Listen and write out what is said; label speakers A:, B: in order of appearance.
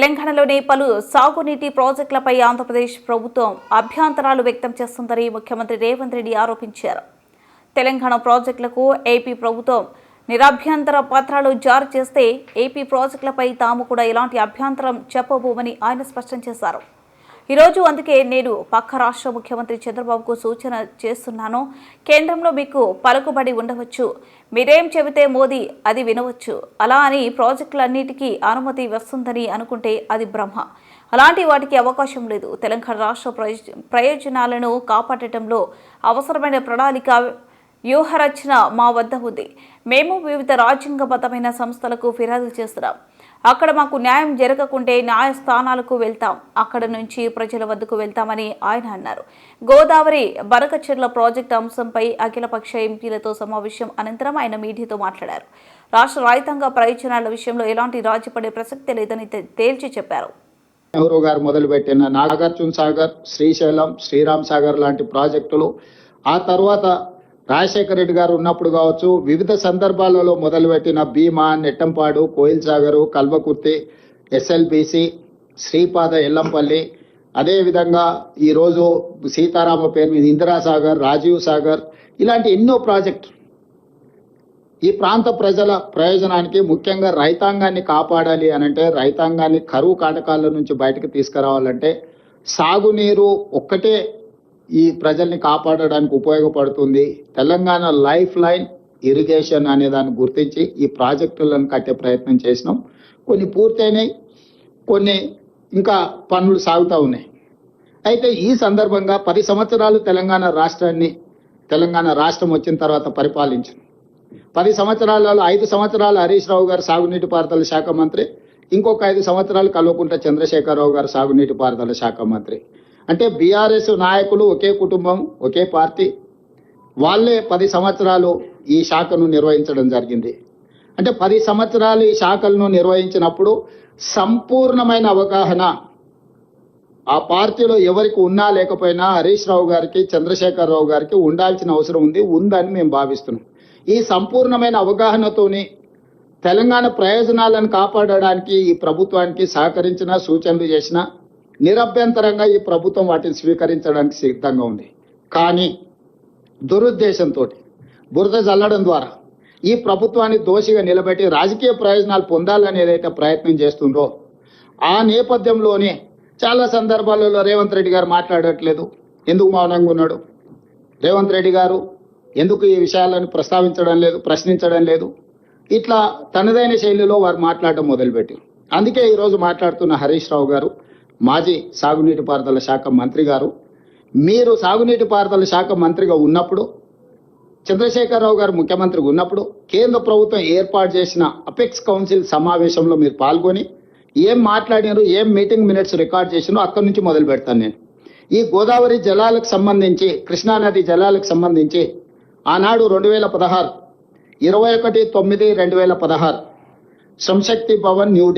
A: తెలంగాణలోని పలు సాగునీటి ప్రాజెక్టులపై ఆంధ్రప్రదేశ్ ప్రభుత్వం అభ్యంతరాలు వ్యక్తం చేస్తుందని ముఖ్యమంత్రి రేవంత్ రెడ్డి ఆరోపించారు. తెలంగాణ ప్రాజెక్టులకు ఏపీ ప్రభుత్వం నిరభ్యంతర పత్రాలు జారీ చేస్తే ఏపీ ప్రాజెక్టులపై తాము కూడా ఎలాంటి అభ్యంతరం చెప్పబోమని ఆయన స్పష్టం చేశారు. ఈరోజు అందుకే నేను పక్క రాష్ట్ర ముఖ్యమంత్రి చంద్రబాబుకు సూచన చేస్తున్నాను. కేంద్రంలో మీకు పలుకుబడి ఉండవచ్చు, మీరేం చెబితే మోదీ అది వినవచ్చు. అలా అని ప్రాజెక్టులన్నిటికీ అనుమతి వస్తుందని అనుకుంటే అది బ్రహ్మ. అలాంటి వాటికి అవకాశం లేదు. తెలంగాణ రాష్ట్ర ప్రయోజనాలను కాపాడటంలో అవసరమైన ప్రణాళిక వ్యూహరచన మా వద్ద ఉంది. మేము వివిధ రాజ్యాంగబద్ధమైన సంస్థలకు ఫిర్యాదు చేస్తున్నాం. అక్కడ మాకు న్యాయం జరగకుంటే న్యాయస్థానాలకు వెళ్తాం, అక్కడ నుంచి ప్రజల వద్దకు వెళ్తామని ఆయన అన్నారు. గోదావరి బనకచెర్ల ప్రాజెక్టు అంశంపై అఖిలపక్ష ఎంపీలతో సమావేశం అనంతరం ఆయన మీడియాతో మాట్లాడారు. రాష్ట్ర రైతాంగ ప్రయోజనాల విషయంలో ఎలాంటి రాజీపడే ప్రసక్తి లేదని తేల్చి చెప్పారు.
B: నెహ్రూ గారు మొదలుపెట్టిన నాగార్జున సాగర్, శ్రీశైలం, శ్రీరామ్ సాగర్ లాంటి ప్రాజెక్టులు, ఆ తర్వాత రాజశేఖర రెడ్డి గారు ఉన్నప్పుడు కావచ్చు, వివిధ సందర్భాలలో మొదలుపెట్టిన భీమా, నెట్టంపాడు, కోయిల్ సాగరు, కల్వకుర్తి, ఎస్ఎల్బిసి, శ్రీపాద, ఎల్లంపల్లి, అదేవిధంగా ఈరోజు సీతారామ పేరు మీద ఇందిరాసాగర్, రాజీవ్ సాగర్, ఇలాంటి ఎన్నో ప్రాజెక్టులు ఈ ప్రాంత ప్రజల ప్రయోజనానికి, ముఖ్యంగా రైతాంగాన్ని కాపాడాలి అనంటే, రైతాంగాన్ని కరువు కాటకాల నుంచి బయటకు తీసుకురావాలంటే సాగునీరు ఒక్కటే ఈ ప్రజల్ని కాపాడడానికి ఉపయోగపడుతుంది. తెలంగాణ లైఫ్ లైన్ ఇరిగేషన్ అనే దాన్ని గుర్తించి ఈ ప్రాజెక్టులను కట్టే ప్రయత్నం చేసినాం. కొన్ని పూర్తయినాయి, కొన్ని ఇంకా పనులు సాగుతూ ఉన్నాయి. అయితే ఈ సందర్భంగా 10 సంవత్సరాలు తెలంగాణ రాష్ట్రం వచ్చిన తర్వాత పరిపాలించాం. 10 సంవత్సరాలలో 5 సంవత్సరాలు హరీష్ రావు గారు సాగునీటి పారుదల శాఖ మంత్రి, ఇంకొక 5 సంవత్సరాలు కల్వకుంట్ల చంద్రశేఖరరావు గారు సాగునీటి పారుదల శాఖ మంత్రి. అంటే బీఆర్ఎస్ నాయకులు ఒకే కుటుంబం, ఒకే పార్టీ, వాళ్ళే 10 సంవత్సరాలు ఈ శాఖను నిర్వహించడం జరిగింది. అంటే 10 సంవత్సరాలు ఈ శాఖలను నిర్వహించినప్పుడు సంపూర్ణమైన అవగాహన ఆ పార్టీలో ఎవరికి ఉన్నా లేకపోయినా హరీష్ రావు గారికి, చంద్రశేఖరరావు గారికి ఉండాల్సిన అవసరం ఉందని మేము భావిస్తున్నాం. ఈ సంపూర్ణమైన అవగాహనతోని తెలంగాణ ప్రయోజనాలను కాపాడడానికి ఈ ప్రభుత్వానికి సహకరించిన, సూచనలు చేసిన నిరభ్యంతరంగా ఈ ప్రభుత్వం వాటిని స్వీకరించడానికి సిద్ధంగా ఉంది. కానీ దురుద్దేశంతో బురద జల్లడం ద్వారా ఈ ప్రభుత్వాన్ని దోషిగా నిలబెట్టి రాజకీయ ప్రయోజనాలు పొందాలని ఏదైతే ప్రయత్నం చేస్తుందో, ఆ నేపథ్యంలోనే చాలా సందర్భాలలో రేవంత్ రెడ్డి గారు మాట్లాడట్లేదు. ఎందుకు మౌనంగా ఉన్నాడు? రేవంత్ రెడ్డి గారు ఎందుకు ఈ విషయాలను ప్రశ్నించడం లేదు? ఇట్లా తనదైన శైలిలో వారు మాట్లాడడం మొదలుపెట్టారు. అందుకే ఈరోజు మాట్లాడుతున్న హరీష్ రావు గారు, మాజీ సాగునీటి పారుదల శాఖ మంత్రి గారు, మీరు సాగునీటి పారుదల శాఖ మంత్రిగా ఉన్నప్పుడు, చంద్రశేఖరరావు గారు ముఖ్యమంత్రిగా ఉన్నప్పుడు కేంద్ర ప్రభుత్వం ఏర్పాటు చేసిన అపెక్స్ కౌన్సిల్ సమావేశంలో మీరు పాల్గొని ఏం మాట్లాడినారు, ఏం మీటింగ్ మినిట్స్ రికార్డ్ చేసినో అక్కడి నుంచి మొదలు పెడతాను నేను. ఈ గోదావరి జలాలకు సంబంధించి, కృష్ణానది జలాలకు సంబంధించి ఆనాడు 2016 21/9/2016 శ్రమశక్తి భవన్ న్యూ